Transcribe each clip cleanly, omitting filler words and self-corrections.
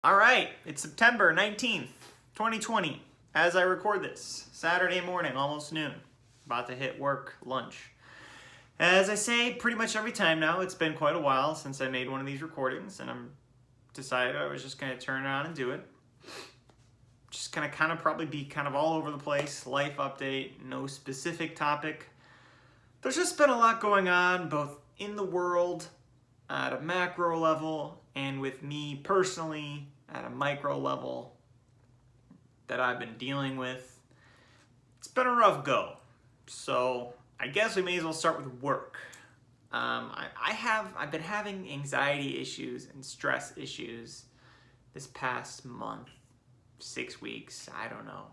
All right, it's September 19th, 2020. As I record this, Saturday morning, almost noon. About to hit work, lunch. As I say pretty much every time now, it's been quite a while since I made one of these recordings, and I'm decided I was just going to turn it on and do it. Just going to kind of probably be kind of all over the place, life update, no specific topic. There's just been a lot going on, both in the world, at a macro level, and with me personally at a micro level that I've been dealing with. It's been a rough go. So I guess we may as well start with work. I've been having anxiety issues and stress issues this past month, 6 weeks, I don't know.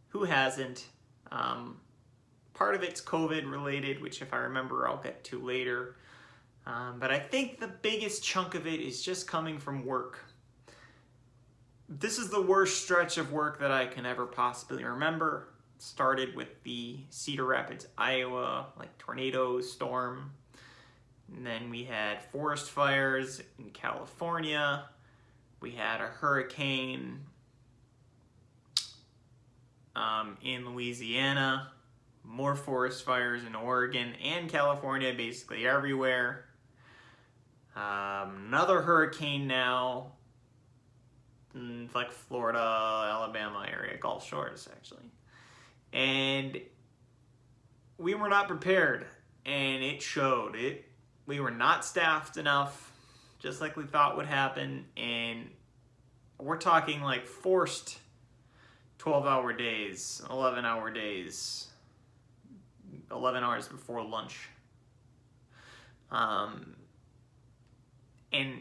Who hasn't? Part of it's COVID related, which if I remember I'll get to later. But I think the biggest chunk of it is just coming from work. This is the worst stretch of work that I can ever possibly remember. It started with the Cedar Rapids, Iowa, tornado storm. And then we had forest fires in California. We had a hurricane in Louisiana. More forest fires in Oregon and California, basically everywhere. Another hurricane now, Florida, Alabama area, Gulf Shores actually. And we were not prepared, and it showed. We were not staffed enough, just like we thought would happen, and we're talking forced 12-hour days, 11-hour days, 11 hours before lunch. And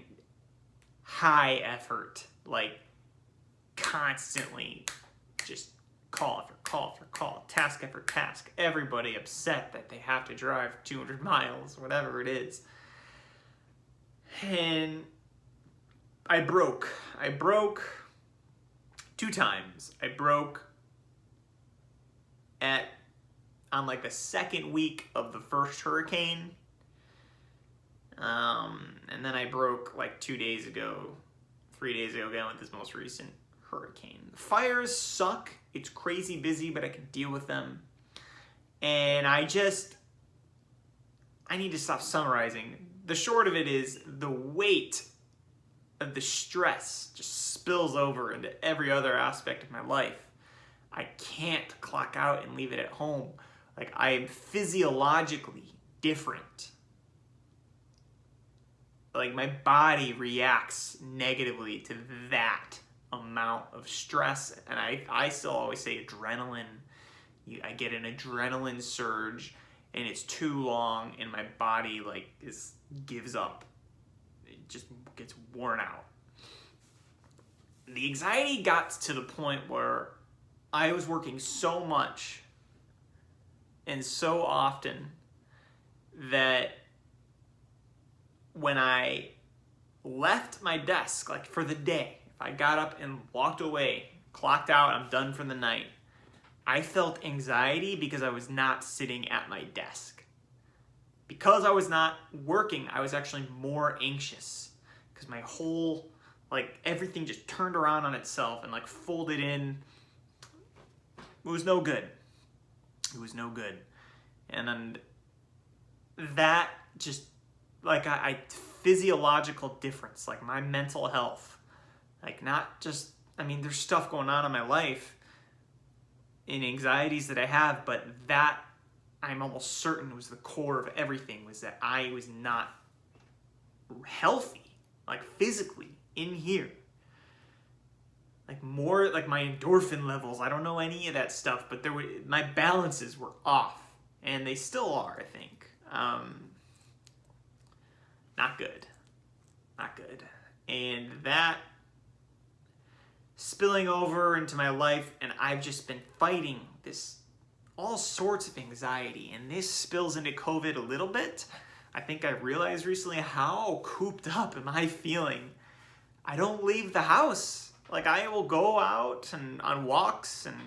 high effort, constantly just call after call after call, task after task, everybody upset that they have to drive 200 miles, whatever it is. And I broke 2 times. I broke on the second week of the first hurricane. And then I broke 2 days ago, 3 days ago again with this most recent hurricane. The fires suck. It's crazy busy, but I can deal with them. And I need to stop summarizing. The short of it is the weight of the stress just spills over into every other aspect of my life. I can't clock out and leave it at home. I am physiologically different. My body reacts negatively to that amount of stress. And I still always say adrenaline. I get an adrenaline surge, and it's too long, and my body gives up. It just gets worn out. The anxiety got to the point where I was working so much and so often that when I left my desk, for the day, if I got up and walked away, clocked out, I'm done for the night, I felt anxiety because I was not sitting at my desk. Because I was not working, I was actually more anxious because my whole, everything just turned around on itself and folded in. It was no good. It was no good. And that just, I physiological difference, my mental health, not just, there's stuff going on in my life and anxieties that I have, but that I'm almost certain was the core of everything, was that I was not healthy, physically in here. More my endorphin levels, I don't know any of that stuff, but my balances were off, and they still are, I think. Not good. And that spilling over into my life, and I've just been fighting all sorts of anxiety, and this spills into COVID a little bit. I think I realized recently how cooped up am I feeling. I don't leave the house. I will go out and on walks, and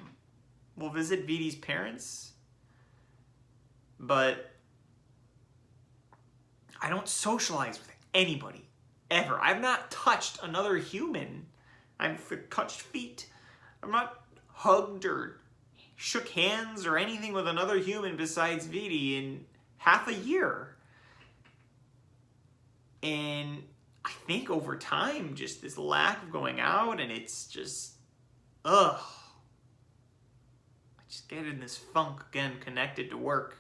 we'll visit Vidi's parents, but I don't socialize with anybody. ever. I've not touched another human. I've touched feet. I've not hugged or shook hands or anything with another human besides Vidi in half a year. And I think over time, just this lack of going out, and it's just, ugh. I just get in this funk again, connected to work.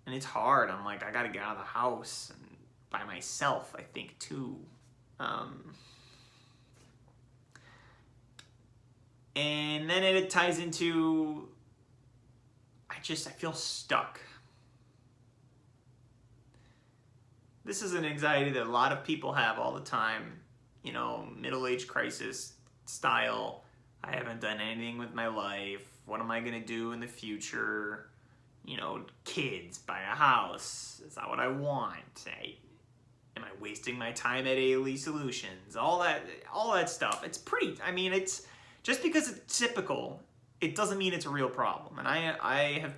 And it's hard. I'm like, I gotta get out of the house, and by myself, I think, too. And then it ties into, I feel stuck. This is an anxiety that a lot of people have all the time, you know, middle-age crisis style. I haven't done anything with my life. What am I gonna do in the future? You know, kids, buy a house. Is that what I want? Am I wasting my time at AOE Solutions? All that stuff. It's pretty, I mean, it's, just because it's typical, it doesn't mean it's a real problem. And I have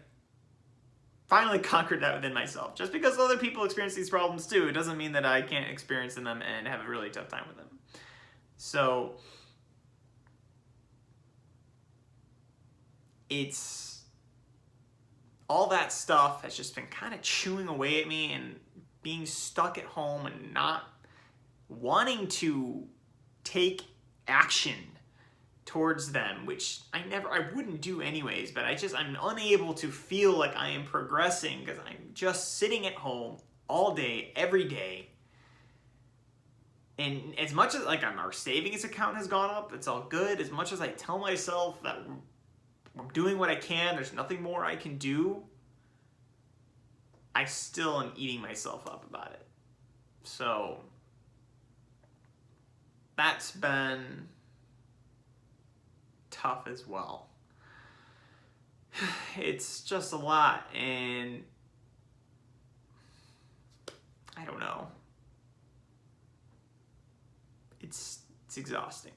finally conquered that within myself. Just because other people experience these problems too, it doesn't mean that I can't experience them and have a really tough time with them. So it's, all that stuff has just been kind of chewing away at me, and being stuck at home and not wanting to take action towards them, which I wouldn't do anyways, but I'm unable to feel like I am progressing because I'm just sitting at home all day, every day. And as much as like our savings account has gone up, it's all good. As much as I tell myself that I'm doing what I can, there's nothing more I can do, I still am eating myself up about it. So that's been tough as well. It's just a lot, and I don't know. It's exhausting.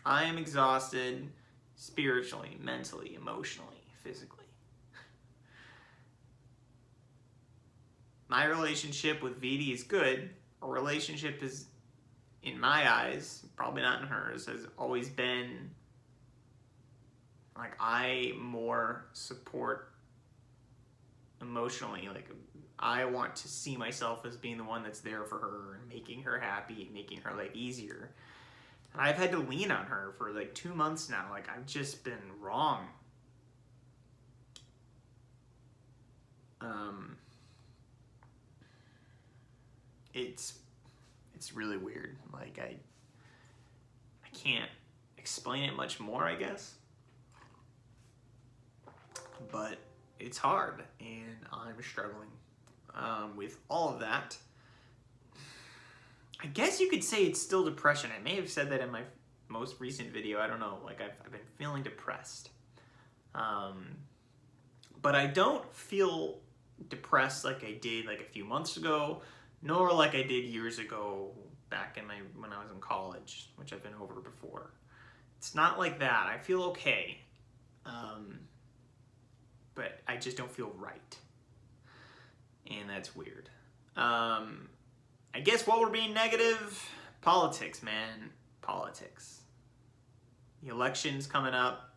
I am exhausted spiritually, mentally, emotionally, physically. My relationship with Vidi is good. Our relationship is, in my eyes, probably not in hers, has always been like I more support emotionally. Like I want to see myself as being the one that's there for her and making her happy, making her life easier. And I've had to lean on her for like 2 months now. Like I've just been wrong. It's really weird. Like I can't explain it much more, I guess. But it's hard, and I'm struggling with all of that. I guess you could say it's still depression. I may have said that in my most recent video. I don't know. Like I've been feeling depressed, but I don't feel depressed like I did like a few months ago, nor like I did years ago back in when I was in college, which I've been over before. It's not like that. I feel okay, but I just don't feel right, and that's weird. I guess while we're being negative, politics, man. Politics. The election's coming up.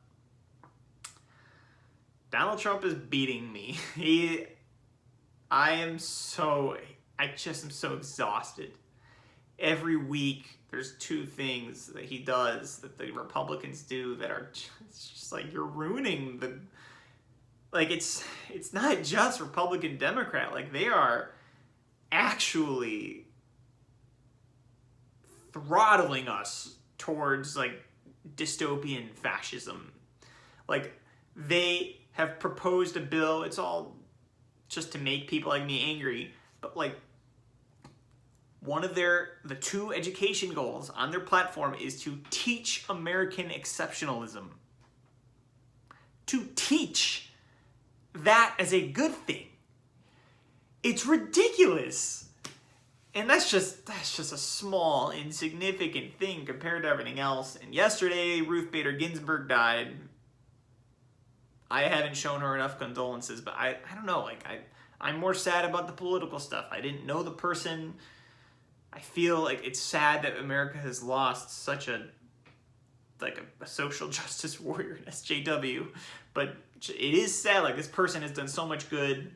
Donald Trump is beating me. I just am so exhausted. Every week, there's 2 things that he does that the Republicans do that are just like, you're ruining the... Like, it's not just Republican, Democrat. Like, they are actually throttling us towards, like, dystopian fascism. Like, they have proposed a bill. It's all just to make people like me angry. But, like, one of the 2 education goals on their platform is to teach American exceptionalism. To teach that as a good thing. It's ridiculous. And that's just a small, insignificant thing compared to everything else. And yesterday, Ruth Bader Ginsburg died. I haven't shown her enough condolences, but I don't know, like I'm more sad about the political stuff. I didn't know the person. I feel like it's sad that America has lost such a social justice warrior in SJW, but it is sad. Like, this person has done so much good.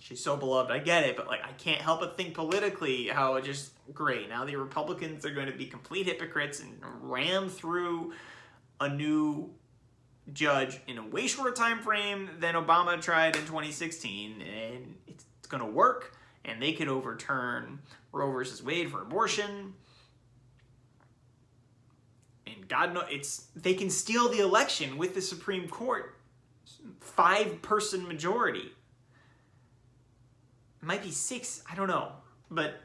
She's so beloved. I get it, but like, I can't help but think politically how it just great. Now the Republicans are going to be complete hypocrites and ram through a new judge in a way shorter time frame than Obama tried in 2016, and it's going to work. And they could overturn Roe versus Wade for abortion. And God knows, they can steal the election with the Supreme Court. 5-person majority. It might be 6, I don't know. But,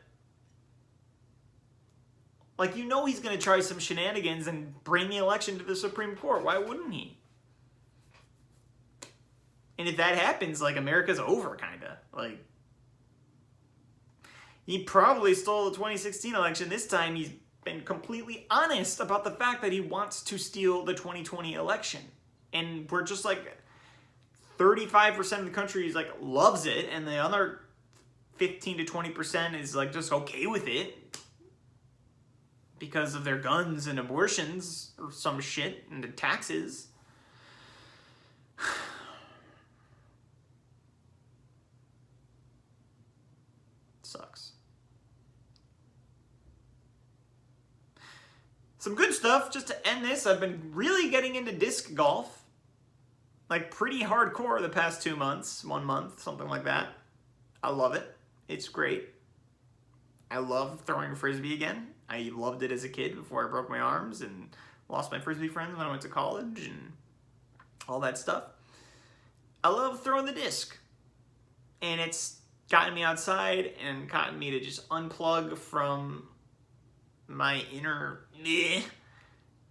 like, he's going to try some shenanigans and bring the election to the Supreme Court. Why wouldn't he? And if that happens, like, America's over, kind of. Like, he probably stole the 2016 election. This time he's been completely honest about the fact that he wants to steal the 2020 election. And we're just like, 35% of the country is like, loves it, and the other 15 to 20% is like just okay with it because of their guns and abortions or some shit and the taxes. Sucks. Some good stuff, just to end this. I've been really getting into disc golf. Like, pretty hardcore the past 2 months, 1 month, something like that. I love it. It's great. I love throwing a Frisbee again. I loved it as a kid before I broke my arms and lost my Frisbee friends when I went to college and all that stuff. I love throwing the disc. And it's gotten me outside and gotten me to just unplug from my inner meh,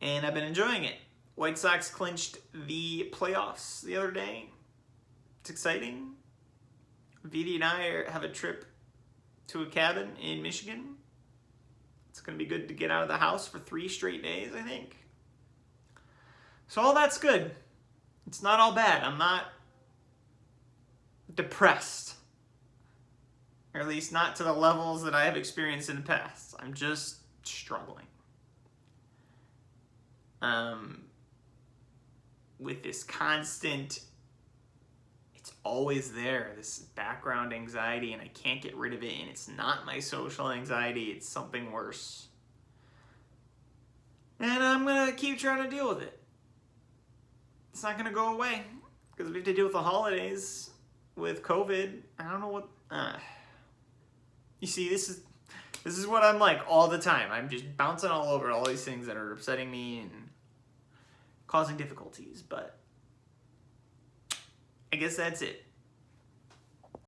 and I've been enjoying it. White Sox clinched the playoffs the other day. It's exciting. Vidi and I have a trip to a cabin in Michigan. It's going to be good to get out of the house for 3 straight days, I think. So all that's good. It's not all bad. I'm not depressed. Or at least not to the levels that I have experienced in the past. I'm just struggling. With this constant, it's always there, this background anxiety, and I can't get rid of it, and it's not my social anxiety, it's something worse. And I'm going to keep trying to deal with it. It's not going to go away, because we have to deal with the holidays, with COVID. I don't know what... You see, this is what I'm like all the time. I'm just bouncing all over all these things that are upsetting me and causing difficulties, but I guess that's it.